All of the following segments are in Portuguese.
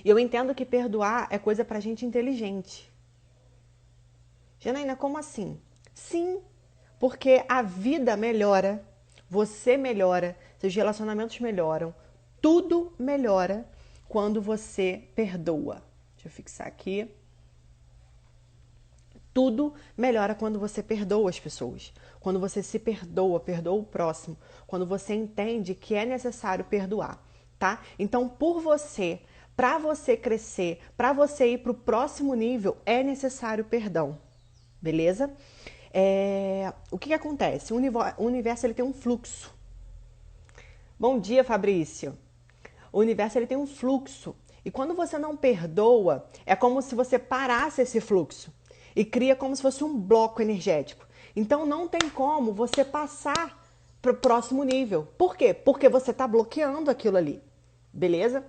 E eu entendo que perdoar é coisa pra gente inteligente. Janaína, como assim? Sim, porque a vida melhora, você melhora, seus relacionamentos melhoram, tudo melhora quando você perdoa. Deixa eu fixar aqui. Tudo melhora quando você perdoa as pessoas. Quando você se perdoa, perdoa o próximo. Quando você entende que é necessário perdoar, tá? Então, por você, para você crescer, para você ir para o próximo nível, é necessário perdão, beleza? O que acontece? O universo ele tem um fluxo. Bom dia, Fabrício. O universo ele tem um fluxo. E quando você não perdoa, é como se você parasse esse fluxo e cria como se fosse um bloco energético. Então não tem como você passar para o próximo nível. Por quê? Porque você está bloqueando aquilo ali. Beleza?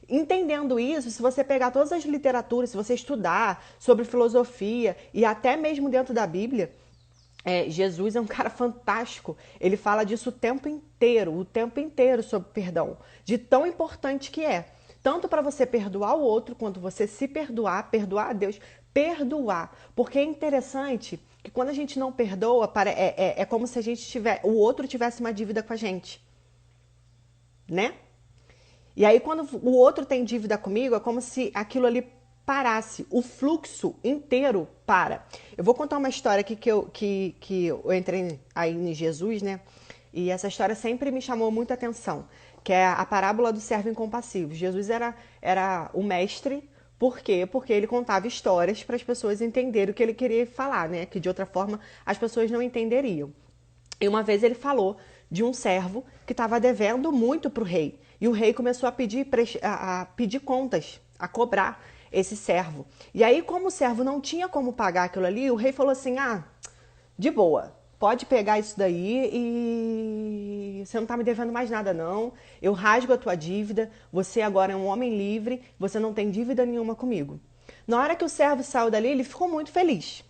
Entendendo isso, se você pegar todas as literaturas, se você estudar sobre filosofia e até mesmo dentro da Bíblia, Jesus é um cara fantástico. Ele fala disso o tempo inteiro sobre perdão, de tão importante que é. Tanto para você perdoar o outro, quanto você se perdoar, perdoar a Deus, perdoar. Porque é interessante que quando a gente não perdoa, é como se o outro tivesse uma dívida com a gente, né? E aí, quando o outro tem dívida comigo, é como se aquilo ali parasse, o fluxo inteiro para. Eu vou contar uma história aqui que eu entrei aí em Jesus, né? E essa história sempre me chamou muita atenção, que é a parábola do servo incompassivo. Jesus era o mestre, por quê? Porque ele contava histórias para as pessoas entenderem o que ele queria falar, né? Que de outra forma as pessoas não entenderiam. E uma vez ele falou de um servo que estava devendo muito para o rei. E o rei começou a pedir contas, a cobrar esse servo. E aí, como o servo não tinha como pagar aquilo ali, o rei falou assim: ah, de boa, pode pegar isso daí e você não está me devendo mais nada não. Eu rasgo a tua dívida, você agora é um homem livre, você não tem dívida nenhuma comigo. Na hora que o servo saiu dali, ele ficou muito feliz,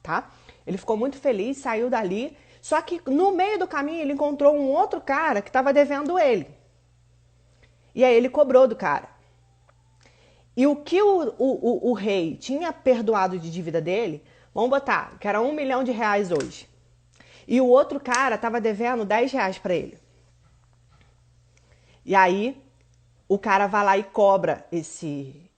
tá? Ele ficou muito feliz, saiu dali. Só que no meio do caminho ele encontrou um outro cara que estava devendo ele. E aí ele cobrou do cara. E o que o rei tinha perdoado de dívida dele, vamos botar, que era R$ 1 milhão hoje. E o outro cara estava devendo R$ 10 para ele. E aí o cara vai lá e cobra esse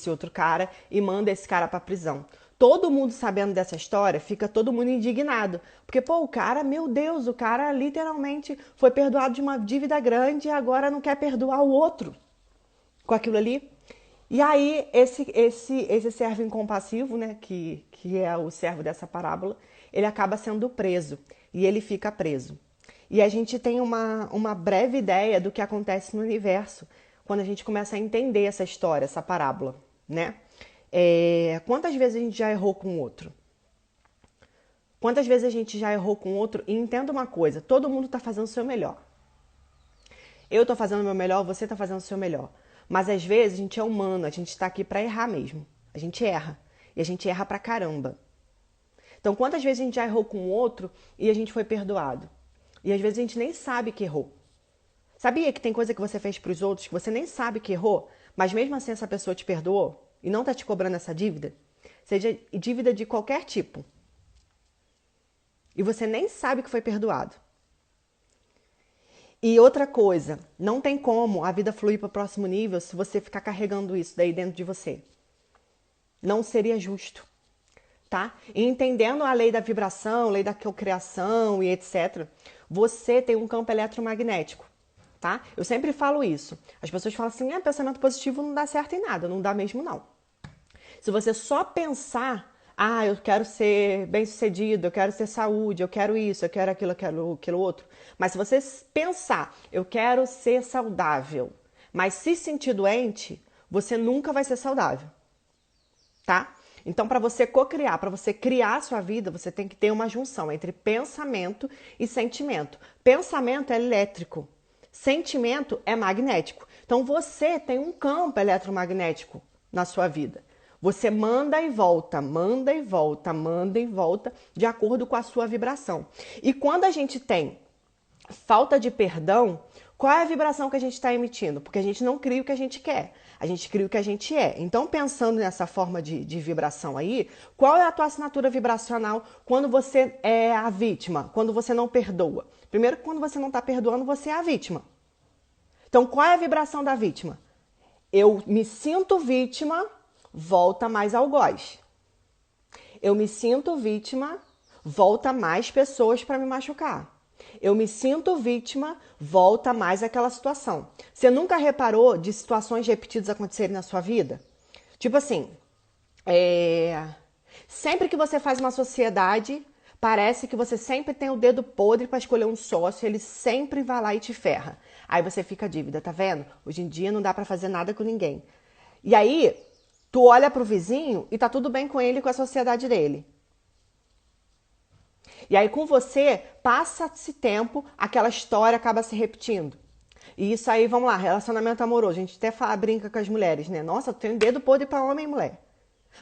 outro cara e manda esse cara para prisão. Todo mundo sabendo dessa história, fica todo mundo indignado. Porque, pô, o cara, meu Deus, o cara literalmente foi perdoado de uma dívida grande e agora não quer perdoar o outro com aquilo ali. E aí, esse servo incompassivo, né, que é o servo dessa parábola, ele acaba sendo preso e ele fica preso. E a gente tem uma breve ideia do que acontece no universo quando a gente começa a entender essa história, essa parábola, né? Quantas vezes a gente já errou com o outro? Quantas vezes a gente já errou com o outro? E entenda uma coisa, todo mundo está fazendo o seu melhor. Eu estou fazendo o meu melhor, você está fazendo o seu melhor. Mas às vezes a gente é humano, a gente está aqui para errar mesmo. A gente erra. E a gente erra pra caramba. Então, quantas vezes a gente já errou com o outro e a gente foi perdoado? E às vezes a gente nem sabe que errou. Sabia que tem coisa que você fez pros outros que você nem sabe que errou, mas mesmo assim essa pessoa te perdoou e não tá te cobrando essa dívida? Seja dívida de qualquer tipo. E você nem sabe que foi perdoado. E outra coisa, não tem como a vida fluir para o próximo nível se você ficar carregando isso daí dentro de você. Não seria justo, tá? E entendendo a lei da vibração, lei da cocriação e etc., você tem um campo eletromagnético, tá? Eu sempre falo isso. As pessoas falam assim, pensamento positivo não dá certo em nada. Não dá mesmo, não. Se você só pensar, eu quero ser bem-sucedido, eu quero ter saúde, eu quero isso, eu quero aquilo outro. Mas se você pensar, eu quero ser saudável, mas se sentir doente, você nunca vai ser saudável, tá? Então, para você cocriar, para você criar a sua vida, você tem que ter uma junção entre pensamento e sentimento. Pensamento é elétrico, sentimento é magnético. Então, você tem um campo eletromagnético na sua vida. Você manda e volta, manda e volta, manda e volta, de acordo com a sua vibração. E quando a gente tem falta de perdão, Qual é a vibração que a gente está emitindo? Porque a gente não cria o que a gente quer, a gente cria o que a gente é. Então, pensando nessa forma de vibração aí, qual é a tua assinatura vibracional quando você é a vítima, quando você não perdoa? Primeiro, quando você não está perdoando, você é a vítima. Então, qual é a vibração da vítima? Eu me sinto vítima, volta mais algoz. Eu me sinto vítima, volta mais pessoas para me machucar. Eu me sinto vítima, volta mais aquela situação. Você nunca reparou de situações repetidas acontecerem na sua vida? Tipo assim, sempre que você faz uma sociedade, parece que você sempre tem o dedo podre para escolher um sócio, ele sempre vai lá e te ferra. Aí você fica dívida, tá vendo? Hoje em dia não dá para fazer nada com ninguém. E aí, tu olha pro vizinho e tá tudo bem com ele e com a sociedade dele. E aí com você, passa-se tempo, aquela história acaba se repetindo. E isso aí, vamos lá, relacionamento amoroso. A gente até brinca com as mulheres, né? Nossa, tu tem um dedo podre pra homem e mulher.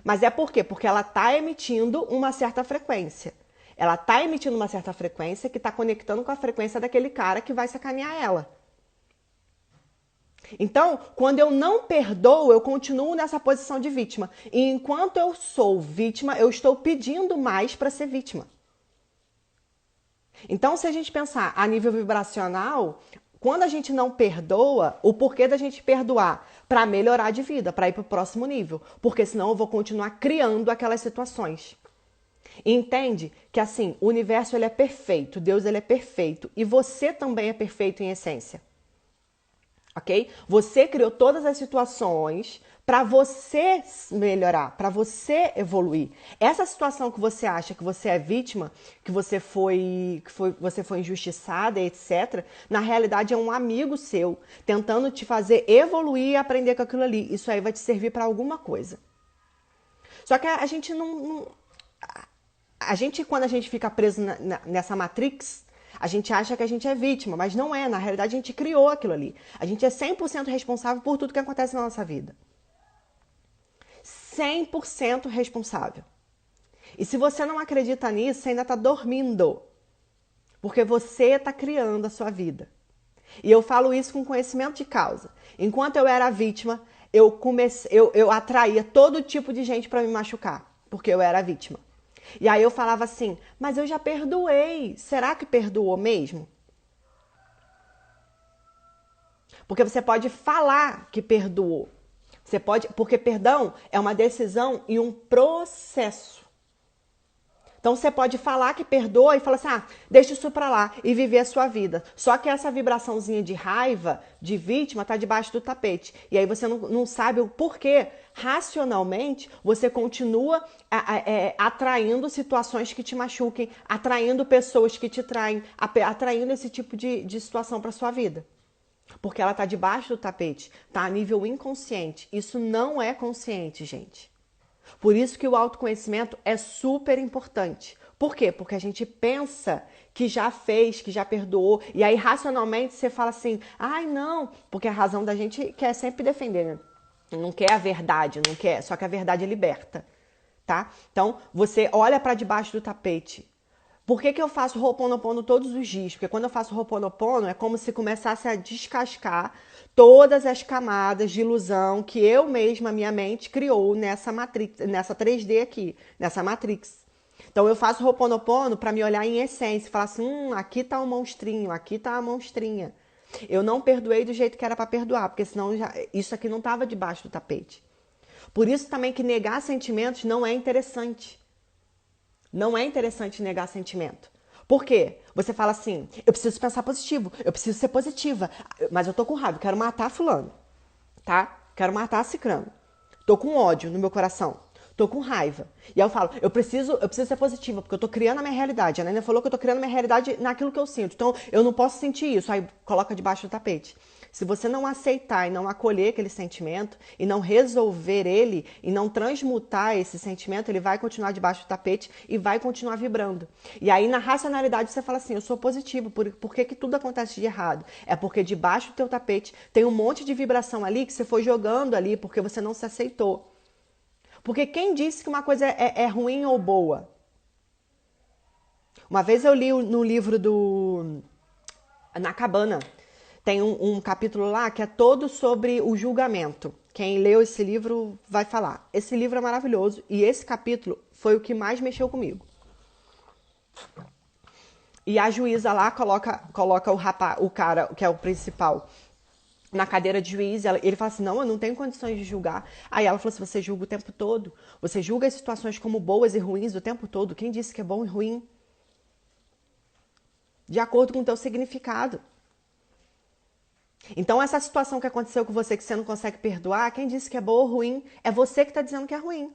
Mas é por quê? Porque ela tá emitindo uma certa frequência. Ela tá emitindo uma certa frequência que tá conectando com a frequência daquele cara que vai sacanear ela. Então, quando eu não perdoo, eu continuo nessa posição de vítima. E enquanto eu sou vítima, eu estou pedindo mais para ser vítima. Então, se a gente pensar a nível vibracional, quando a gente não perdoa, o porquê da gente perdoar? Para melhorar de vida, para ir para o próximo nível. Porque senão eu vou continuar criando aquelas situações. E entende que assim, o universo ele é perfeito, Deus ele é perfeito e você também é perfeito em essência. Ok? Você criou todas as situações para você melhorar, para você evoluir. Essa situação que você acha que você é vítima, que você foi injustiçada, etc., na realidade é um amigo seu tentando te fazer evoluir e aprender com aquilo ali. Isso aí vai te servir para alguma coisa. Só que a gente não a gente, quando a gente fica preso nessa Matrix, a gente acha que a gente é vítima, mas não é. Na realidade, a gente criou aquilo ali. A gente é 100% responsável por tudo que acontece na nossa vida. 100% responsável. E se você não acredita nisso, você ainda está dormindo. Porque você está criando a sua vida. E eu falo isso com conhecimento de causa. Enquanto eu era vítima, eu atraía todo tipo de gente para me machucar. Porque eu era vítima. E aí eu falava assim, mas eu já perdoei. Será que perdoou mesmo? Porque você pode falar que perdoou. Você pode, porque perdão é uma decisão e um processo. Então você pode falar que perdoa e falar assim, deixa isso pra lá e viver a sua vida. Só que essa vibraçãozinha de raiva, de vítima, tá debaixo do tapete. E aí você não sabe o porquê. Racionalmente, você continua atraindo situações que te machuquem, atraindo pessoas que te traem, atraindo esse tipo de situação pra sua vida. Porque ela tá debaixo do tapete, tá a nível inconsciente. Isso não é consciente, gente. Por isso que o autoconhecimento é super importante. Por quê? Porque a gente pensa que já fez, que já perdoou, e aí racionalmente você fala assim, não, porque a razão da gente quer sempre defender, né? Não quer a verdade, não quer, só que a verdade é liberta, tá? Então, você olha para debaixo do tapete. Por que eu faço Ho'oponopono todos os dias? Porque quando eu faço Ho'oponopono é como se começasse a descascar todas as camadas de ilusão que eu mesma, minha mente, criou nessa matrix, nessa 3D aqui, nessa matrix. Então eu faço Ho'oponopono para me olhar em essência, falar assim, aqui tá o monstrinho, aqui tá a monstrinha. Eu não perdoei do jeito que era para perdoar, porque senão isso aqui não estava debaixo do tapete. Por isso também que negar sentimentos não é interessante. Não é interessante negar sentimento. Por quê? Você fala assim, eu preciso pensar positivo, eu preciso ser positiva, mas eu tô com raiva, eu quero matar fulano, tá? Quero matar cicrano. Tô com ódio no meu coração, tô com raiva. E aí eu falo, eu preciso ser positiva, porque eu tô criando a minha realidade. A Nena falou que eu tô criando a minha realidade naquilo que eu sinto, então eu não posso sentir isso. Aí coloca debaixo do tapete. Se você não aceitar e não acolher aquele sentimento e não resolver ele e não transmutar esse sentimento, ele vai continuar debaixo do tapete e vai continuar vibrando. E aí na racionalidade você fala assim, eu sou positivo, por que tudo acontece de errado? É porque debaixo do teu tapete tem um monte de vibração ali que você foi jogando ali porque você não se aceitou. Porque quem disse que uma coisa é ruim ou boa? Uma vez eu li no livro Na Cabana, tem um capítulo lá que é todo sobre o julgamento. Quem leu esse livro vai falar. Esse livro é maravilhoso e esse capítulo foi o que mais mexeu comigo. E a juíza lá coloca o cara, que é o principal, na cadeira de juiz. Ele fala assim, não, eu não tenho condições de julgar. Aí ela falou assim, você julga o tempo todo. Você julga as situações como boas e ruins o tempo todo. Quem disse que é bom e ruim? De acordo com o teu significado. Então, essa situação que aconteceu com você, que você não consegue perdoar, quem disse que é boa ou ruim, é você que está dizendo que é ruim.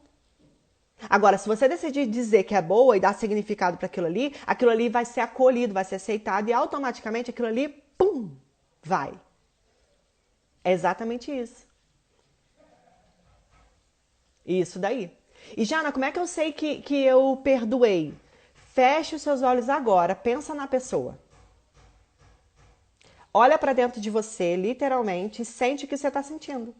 Agora, se você decidir dizer que é boa e dar significado para aquilo ali vai ser acolhido, vai ser aceitado e automaticamente aquilo ali, pum, vai. É exatamente isso. Isso daí. E Jana, como é que eu sei que eu perdoei? Feche os seus olhos agora, pensa na pessoa. Olha para dentro de você, literalmente, e sente o que você está sentindo.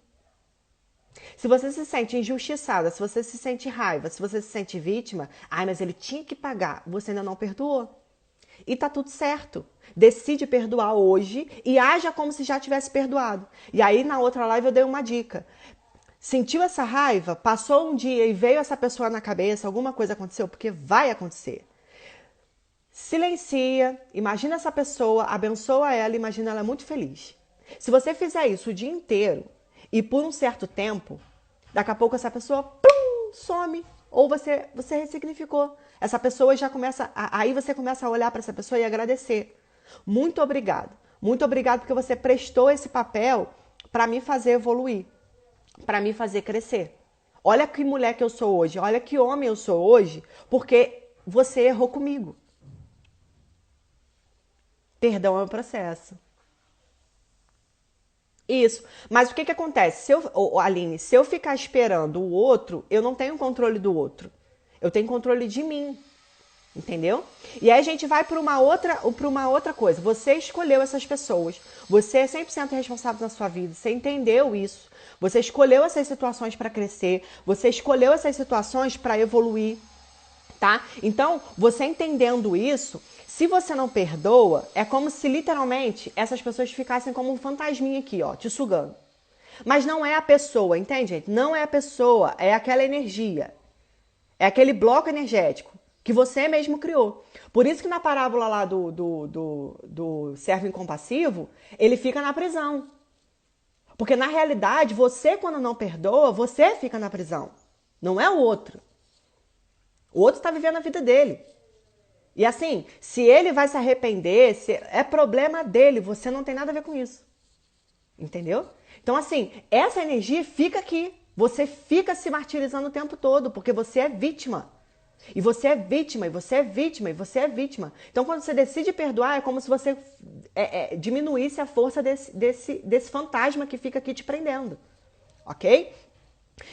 Se você se sente injustiçada, se você se sente raiva, se você se sente vítima, ai, mas ele tinha que pagar, você ainda não perdoou. E tá tudo certo. Decide perdoar hoje e haja como se já tivesse perdoado. E aí na outra live eu dei uma dica. Sentiu essa raiva, passou um dia e veio essa pessoa na cabeça, alguma coisa aconteceu, porque vai acontecer. Silencia, imagina essa pessoa, abençoa ela, imagina ela muito feliz. Se você fizer isso o dia inteiro e por um certo tempo, daqui a pouco essa pessoa plum, some. Ou você ressignificou. Essa pessoa já começa, aí você começa a olhar para essa pessoa e agradecer. Muito obrigado. Muito obrigado porque você prestou esse papel para me fazer evoluir, para me fazer crescer. Olha que mulher que eu sou hoje, olha que homem eu sou hoje, porque você errou comigo. Perdão é um processo. Isso. Mas o que acontece? Aline, se eu ficar esperando o outro, eu não tenho controle do outro. Eu tenho controle de mim. Entendeu? E aí a gente vai para uma outra coisa. Você escolheu essas pessoas. Você é 100% responsável na sua vida. Você entendeu isso. Você escolheu essas situações para crescer. Você escolheu essas situações para evoluir. Tá? Então, você entendendo isso, se você não perdoa, é como se literalmente essas pessoas ficassem como um fantasminha aqui, ó, te sugando. Mas não é a pessoa, entende, gente? Não é a pessoa, é aquela energia. É aquele bloco energético que você mesmo criou. Por isso que na parábola lá do servo incompassivo, ele fica na prisão. Porque na realidade, você quando não perdoa, você fica na prisão. Não é o outro. O outro está vivendo a vida dele. E assim, se ele vai se arrepender, é problema dele, você não tem nada a ver com isso. Entendeu? Então assim, essa energia fica aqui. Você fica se martirizando o tempo todo, porque você é vítima. E você é vítima, e você é vítima, e você é vítima. Então quando você decide perdoar, é como se você diminuísse a força desse fantasma que fica aqui te prendendo. Ok?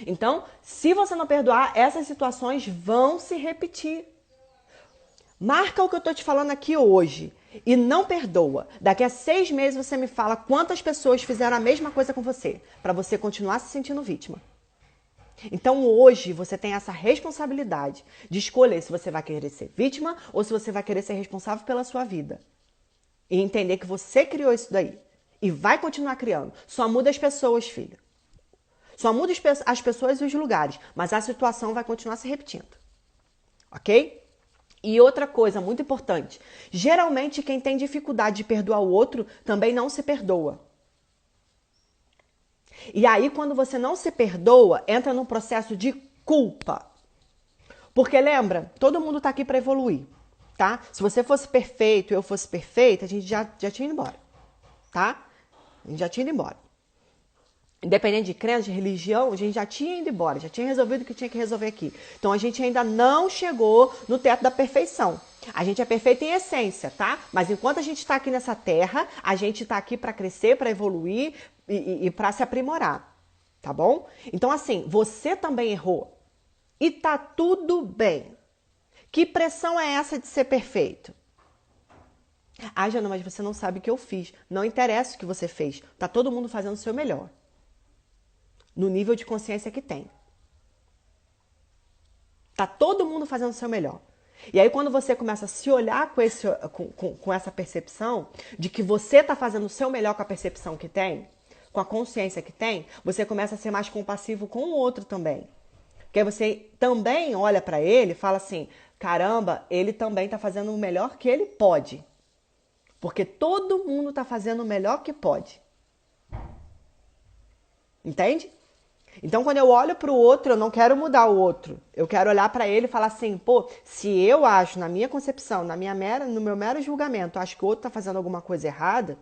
Então, se você não perdoar, essas situações vão se repetir. Marca o que eu tô te falando aqui hoje e não perdoa. Daqui a 6 meses você me fala quantas pessoas fizeram a mesma coisa com você, para você continuar se sentindo vítima. Então hoje você tem essa responsabilidade de escolher se você vai querer ser vítima ou se você vai querer ser responsável pela sua vida. E entender que você criou isso daí. E vai continuar criando. Só muda as pessoas, filha. Só muda as pessoas e os lugares, mas a situação vai continuar se repetindo. Ok? E outra coisa muito importante. Geralmente quem tem dificuldade de perdoar o outro também não se perdoa. E aí quando você não se perdoa, entra num processo de culpa. Porque lembra, todo mundo tá aqui para evoluir, tá? Se você fosse perfeito e eu fosse perfeita, a gente já tinha ido embora, tá? A gente já tinha ido embora. Independente de crença, de religião, a gente já tinha ido embora, já tinha resolvido o que tinha que resolver aqui. Então a gente ainda não chegou no teto da perfeição. A gente é perfeito em essência, tá? Mas enquanto a gente está aqui nessa terra, a gente está aqui para crescer, para evoluir e para se aprimorar, tá bom? Então assim, você também errou e tá tudo bem. Que pressão é essa de ser perfeito? Ah, Jana, mas você não sabe o que eu fiz. Não interessa o que você fez. Tá todo mundo fazendo o seu melhor. No nível de consciência que tem. Tá todo mundo fazendo o seu melhor. E aí quando você começa a se olhar com essa percepção de que você está fazendo o seu melhor com a percepção que tem, com a consciência que tem, você começa a ser mais compassivo com o outro também. Porque aí você também olha para ele e fala assim, caramba, ele também está fazendo o melhor que ele pode. Porque todo mundo está fazendo o melhor que pode. Entende? Então, quando eu olho para o outro, eu não quero mudar o outro. Eu quero olhar para ele e falar assim, pô, se eu acho, na minha concepção, no meu mero julgamento, acho que o outro está fazendo alguma coisa errada,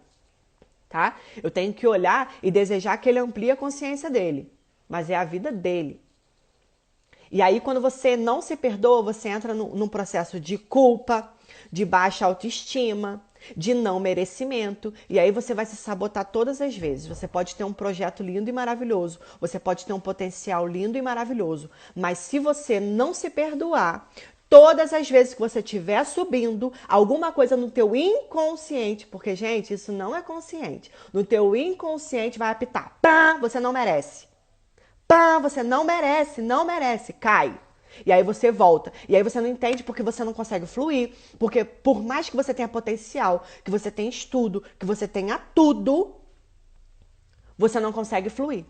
tá? Eu tenho que olhar e desejar que ele amplie a consciência dele. Mas é a vida dele. E aí, quando você não se perdoa, você entra num processo de culpa, de baixa autoestima, de não merecimento. E aí você vai se sabotar todas as vezes. Você pode ter um projeto lindo e maravilhoso. Você pode ter um potencial lindo e maravilhoso. Mas se você não se perdoar, todas as vezes que você estiver subindo, alguma coisa no teu inconsciente, porque, gente, isso não é consciente. No teu inconsciente vai apitar. Pá, você não merece. Pá, você não merece, não merece, cai. E aí você volta. E aí você não entende porque você não consegue fluir. Porque por mais que você tenha potencial, que você tenha estudo, que você tenha tudo, você não consegue fluir.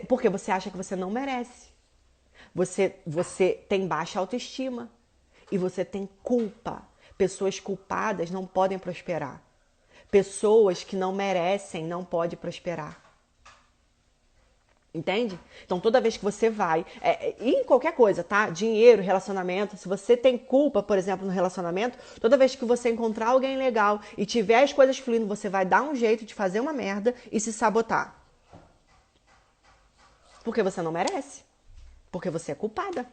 Porque você acha que você não merece. Você tem baixa autoestima. E você tem culpa. Pessoas culpadas não podem prosperar. Pessoas que não merecem não podem prosperar. Entende? Então, toda vez que você vai, em qualquer coisa, tá? Dinheiro, relacionamento, se você tem culpa, por exemplo, no relacionamento, toda vez que você encontrar alguém legal e tiver as coisas fluindo, você vai dar um jeito de fazer uma merda e se sabotar. Porque você não merece. Porque você é culpada.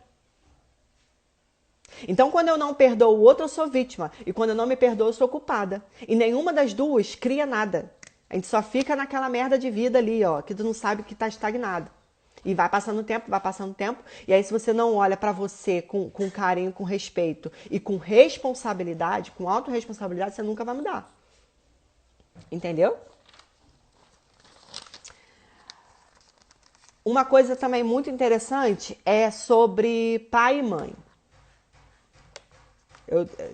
Então, quando eu não perdoo o outro, eu sou vítima. E quando eu não me perdoo, eu sou culpada. E nenhuma das duas cria nada. A gente só fica naquela merda de vida ali, ó, que tu não sabe que tá estagnado. E vai passando o tempo, vai passando o tempo. E aí, se você não olha pra você com carinho, com respeito e com responsabilidade, com autorresponsabilidade, você nunca vai mudar. Entendeu? Uma coisa também muito interessante é sobre pai e mãe.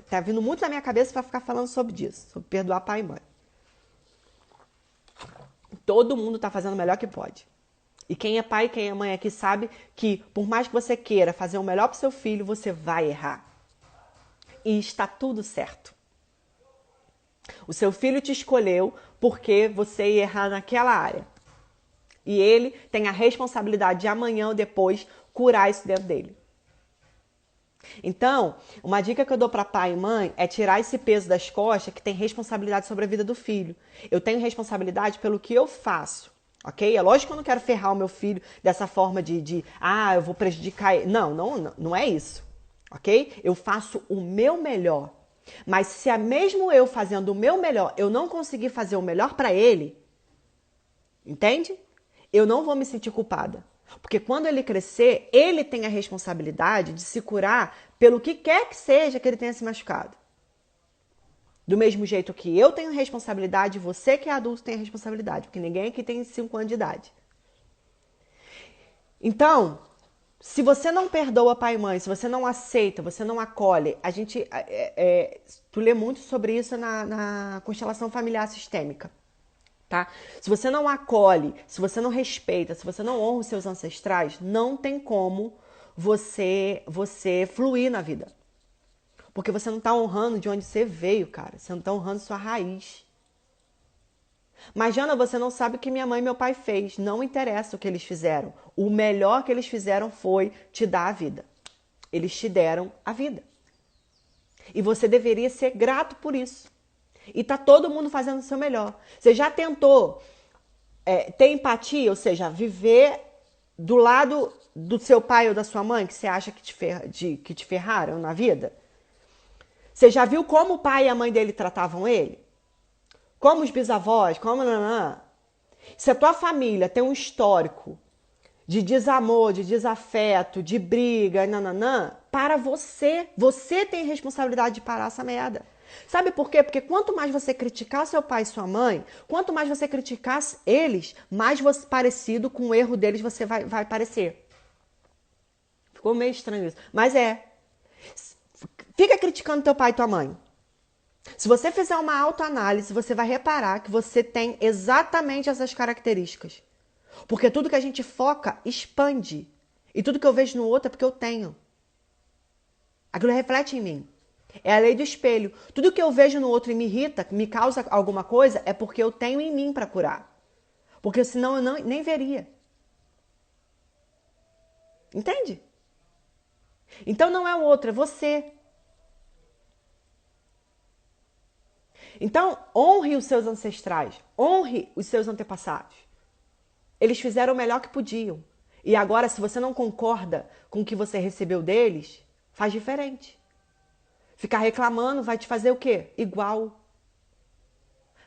Tá vindo muito na minha cabeça pra ficar falando sobre isso, sobre perdoar pai e mãe. Todo mundo tá fazendo o melhor que pode. E quem é pai e quem é mãe aqui sabe que por mais que você queira fazer o melhor pro seu filho, você vai errar. E está tudo certo. O seu filho te escolheu porque você ia errar naquela área. E ele tem a responsabilidade de amanhã ou depois curar isso dentro dele. Então, uma dica que eu dou para pai e mãe é tirar esse peso das costas que tem responsabilidade sobre a vida do filho. Eu tenho responsabilidade pelo que eu faço, ok? É lógico que eu não quero ferrar o meu filho dessa forma eu vou prejudicar ele. Não é isso, ok? Eu faço o meu melhor. Mas se é mesmo eu fazendo o meu melhor, eu não conseguir fazer o melhor para ele, entende? Eu não vou me sentir culpada. Porque quando ele crescer, ele tem a responsabilidade de se curar pelo que quer que seja que ele tenha se machucado. Do mesmo jeito que eu tenho responsabilidade, você que é adulto tem a responsabilidade. Porque ninguém aqui tem 5 anos de idade. Então, se você não perdoa pai e mãe, se você não aceita, você não acolhe, tu lê muito sobre isso na constelação familiar sistêmica. Tá? Se você não acolhe, se você não respeita, se você não honra os seus ancestrais, não tem como você fluir na vida. Porque você não está honrando de onde você veio, cara. Você não está honrando sua raiz. Mas, Jana, você não sabe o que minha mãe e meu pai fez. Não interessa o que eles fizeram. O melhor que eles fizeram foi te dar a vida. Eles te deram a vida. E você deveria ser grato por isso. E tá todo mundo fazendo o seu melhor. Você já tentou ter empatia, ou seja, viver do lado do seu pai ou da sua mãe que você acha que te ferraram na vida? Você já viu como o pai e a mãe dele tratavam ele? Como os bisavós? Como nanã? Se a tua família tem um histórico de desamor, de desafeto, de briga, nananã, para você tem responsabilidade de parar essa merda. Sabe por quê? Porque quanto mais você criticar seu pai e sua mãe, quanto mais você criticar eles, mais parecido com o erro deles você vai parecer. Ficou meio estranho isso. Mas Fica criticando teu pai e tua mãe. Se você fizer uma autoanálise, você vai reparar que você tem exatamente essas características. Porque tudo que a gente foca expande. E tudo que eu vejo no outro é porque eu tenho. Aquilo reflete em mim. É a lei do espelho. Tudo que eu vejo no outro e me irrita, me causa alguma coisa, é porque eu tenho em mim para curar. Porque senão eu nem veria. Entende? Então não é o outro, é você. Então, honre os seus ancestrais, honre os seus antepassados. Eles fizeram o melhor que podiam. E agora, se você não concorda com o que você recebeu deles, faz diferente. Ficar reclamando vai te fazer o quê? Igual.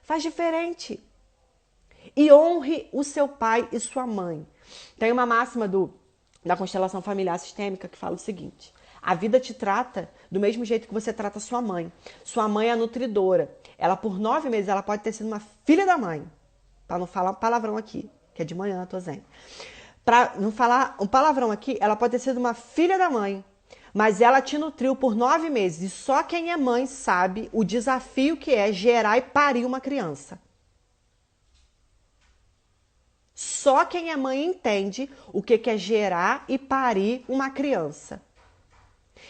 Faz diferente. E honre o seu pai e sua mãe. Tem uma máxima da constelação familiar sistêmica que fala o seguinte: a vida te trata do mesmo jeito que você trata sua mãe. Sua mãe é a nutridora. Ela, por 9 meses, ela pode ter sido uma filha da mãe. Para não falar palavrão aqui, que é de manhã, tô zen. Para não falar um palavrão aqui, ela pode ter sido uma filha da mãe. Mas ela te nutriu por 9 meses. E só quem é mãe sabe o desafio que é gerar e parir uma criança. Só quem é mãe entende o que é gerar e parir uma criança.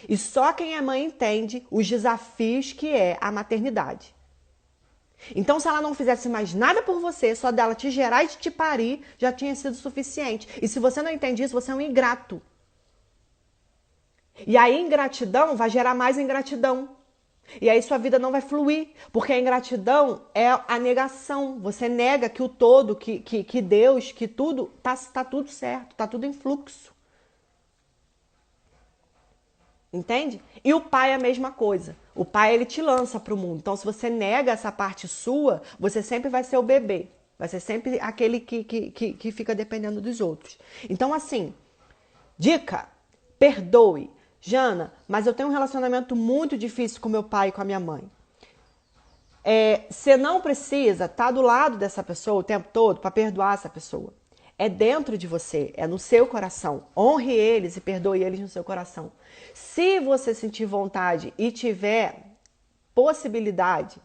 E só quem é mãe entende os desafios que é a maternidade. Então, se ela não fizesse mais nada por você, só dela te gerar e te parir, já tinha sido suficiente. E se você não entende isso, você é um ingrato. E aí, ingratidão vai gerar mais ingratidão. E aí sua vida não vai fluir, porque a ingratidão é a negação. Você nega que o todo, que Deus, que tudo, tá tudo certo, tá tudo em fluxo. Entende? E o pai é a mesma coisa. O pai, ele te lança para o mundo. Então, se você nega essa parte sua, você sempre vai ser o bebê. Vai ser sempre aquele que fica dependendo dos outros. Então, assim, dica, perdoe. Jana, mas eu tenho um relacionamento muito difícil com meu pai e com a minha mãe. Você não precisa estar do lado dessa pessoa o tempo todo para perdoar essa pessoa. É dentro de você, é no seu coração. Honre eles e perdoe eles no seu coração. Se você sentir vontade e tiver possibilidade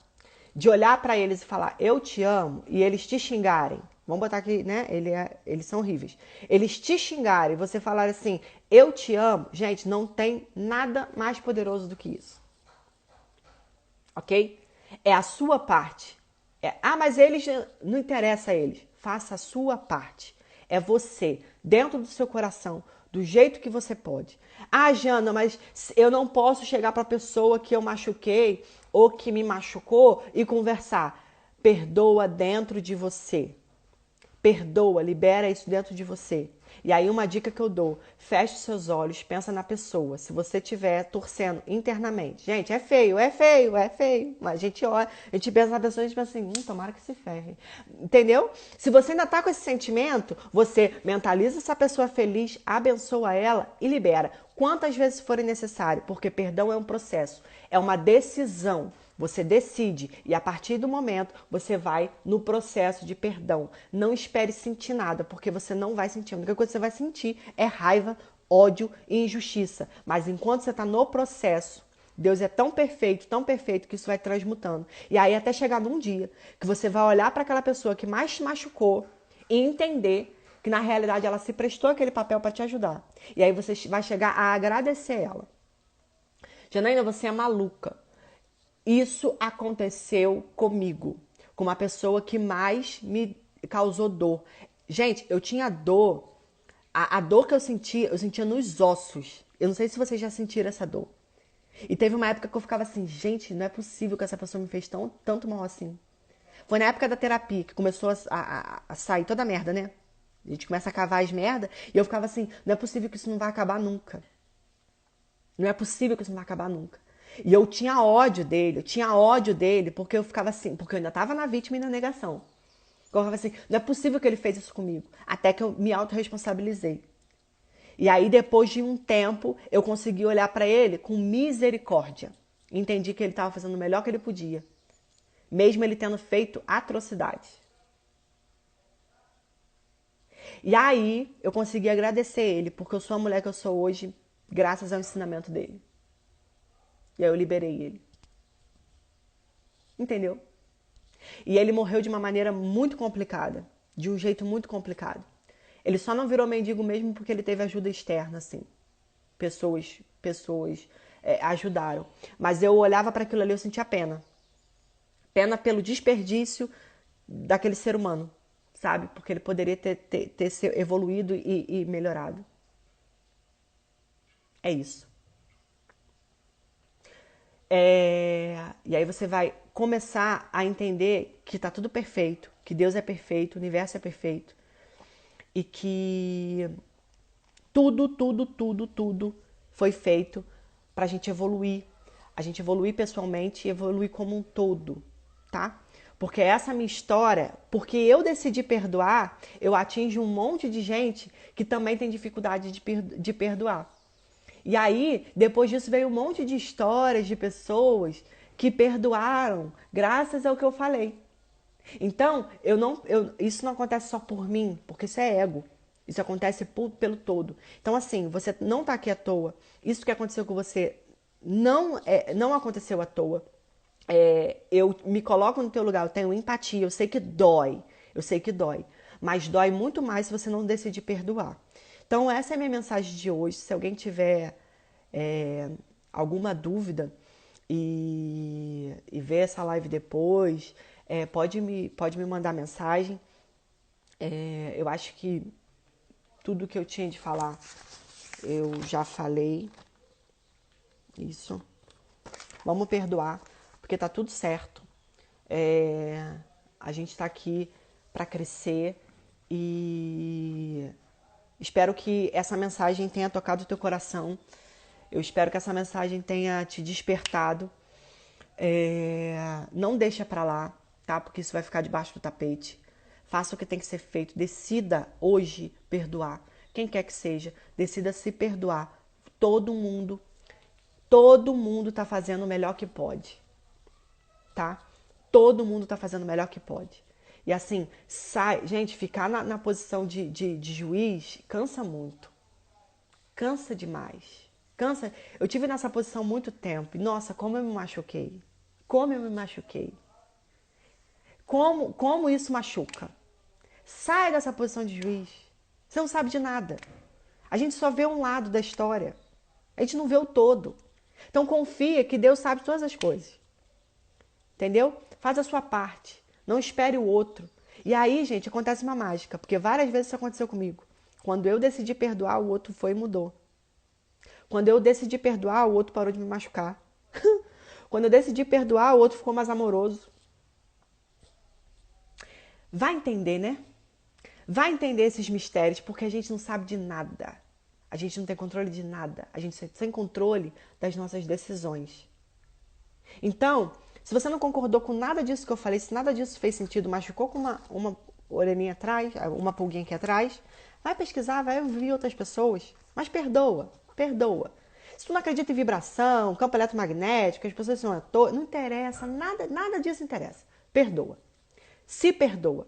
de olhar para eles e falar eu te amo e eles te xingarem, vamos botar aqui, né? Eles são horríveis. Eles te xingarem e você falar assim, eu te amo, gente, não tem nada mais poderoso do que isso. Ok? É a sua parte. Mas eles, não interessa a eles. Faça a sua parte. É você, dentro do seu coração, do jeito que você pode. Jana, mas eu não posso chegar para a pessoa que eu machuquei ou que me machucou e conversar. Perdoa dentro de você. Perdoa, libera isso dentro de você. E aí uma dica que eu dou, feche os seus olhos, pensa na pessoa. Se você estiver torcendo internamente. Gente, é feio. Mas a gente olha, a gente pensa na pessoa e a gente pensa assim, tomara que se ferre. Entendeu? Se você ainda tá com esse sentimento, você mentaliza essa pessoa feliz, abençoa ela e libera. Quantas vezes forem necessário, porque perdão é um processo, é uma decisão. Você decide e a partir do momento você vai no processo de perdão. Não espere sentir nada, porque você não vai sentir. A única coisa que você vai sentir é raiva, ódio e injustiça. Mas enquanto você está no processo, Deus é tão perfeito que isso vai transmutando. E aí até chegar num dia que você vai olhar para aquela pessoa que mais te machucou e entender que na realidade ela se prestou aquele papel para te ajudar. E aí você vai chegar a agradecer ela. Janaína, você é maluca. Isso aconteceu comigo, com uma pessoa que mais me causou dor. Gente, eu tinha dor, a dor que eu sentia nos ossos. Eu não sei se vocês já sentiram essa dor. E teve uma época que eu ficava assim, gente, não é possível que essa pessoa me fez tanto mal assim. Foi na época da terapia que começou a sair toda a merda, né? A gente começa a cavar as merda e eu ficava assim, não é possível que isso não vai acabar nunca. Não é possível que isso não vai acabar nunca. E eu tinha ódio dele, porque eu ficava assim, porque eu ainda tava na vítima e na negação. Eu ficava assim, não é possível que ele fez isso comigo. Até que eu me autorresponsabilizei. E aí, depois de um tempo, eu consegui olhar pra ele com misericórdia. Entendi que ele estava fazendo o melhor que ele podia. Mesmo ele tendo feito atrocidades. E aí, eu consegui agradecer ele, porque eu sou a mulher que eu sou hoje, graças ao ensinamento dele. E aí eu liberei ele. Entendeu? E ele morreu de uma maneira muito complicada, de um jeito muito complicado. Ele só não virou mendigo mesmo porque ele teve ajuda externa, assim. Pessoas ajudaram. Mas eu olhava para aquilo ali, eu sentia pena. Pena pelo desperdício daquele ser humano, sabe? Porque ele poderia ter se evoluído e melhorado. É isso. E aí você vai começar a entender que tá tudo perfeito, que Deus é perfeito, o universo é perfeito e que tudo foi feito pra gente evoluir. A gente evoluir pessoalmente e evoluir como um todo, tá? Porque essa minha história, porque eu decidi perdoar, eu atinjo um monte de gente que também tem dificuldade de perdoar. E aí, depois disso, veio um monte de histórias de pessoas que perdoaram graças ao que eu falei. Então, isso não acontece só por mim, porque isso é ego. Isso acontece pelo todo. Então, assim, você não está aqui à toa. Isso que aconteceu com você não aconteceu à toa. Eu me coloco no teu lugar, eu tenho empatia, eu sei que dói. Eu sei que dói. Mas dói muito mais se você não decidir perdoar. Então, essa é a minha mensagem de hoje. Se alguém tiver alguma dúvida e ver essa live depois, pode me mandar mensagem. Eu acho que tudo que eu tinha de falar eu já falei. Isso. Vamos perdoar, porque tá tudo certo. A gente tá aqui para crescer e espero que essa mensagem tenha tocado o teu coração. Eu espero que essa mensagem tenha te despertado. Não deixa pra lá, tá? Porque isso vai ficar debaixo do tapete. Faça o que tem que ser feito. Decida hoje perdoar. Quem quer que seja, decida se perdoar. Todo mundo tá fazendo o melhor que pode, tá? Todo mundo tá fazendo o melhor que pode. E assim, gente, ficar na posição de juiz cansa muito. Cansa demais. Cansa. Eu tive nessa posição muito tempo. E, nossa, como eu me machuquei. Como eu me machuquei. Como isso machuca. Sai dessa posição de juiz. Você não sabe de nada. A gente só vê um lado da história. A gente não vê o todo. Então confia que Deus sabe todas as coisas. Entendeu? Faz a sua parte. Não espere o outro. E aí, gente, acontece uma mágica. Porque várias vezes isso aconteceu comigo. Quando eu decidi perdoar, o outro foi e mudou. Quando eu decidi perdoar, o outro parou de me machucar. Quando eu decidi perdoar, o outro ficou mais amoroso. Vai entender, né? Vai entender esses mistérios, porque a gente não sabe de nada. A gente não tem controle de nada. A gente tem controle das nossas decisões. Então, se você não concordou com nada disso que eu falei, se nada disso fez sentido, machucou com uma orelhinha atrás, uma pulguinha aqui atrás, vai pesquisar, vai ouvir outras pessoas. Mas perdoa, perdoa. Se tu não acredita em vibração, campo eletromagnético, as pessoas são não interessa, nada disso interessa. Perdoa. Se perdoa.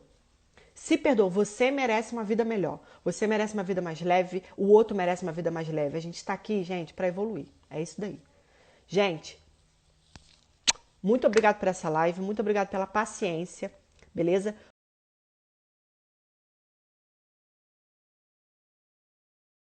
Se perdoa, você merece uma vida melhor. Você merece uma vida mais leve, o outro merece uma vida mais leve. A gente está aqui, gente, para evoluir. É isso daí. Gente, muito obrigado por essa live, muito obrigado pela paciência, beleza?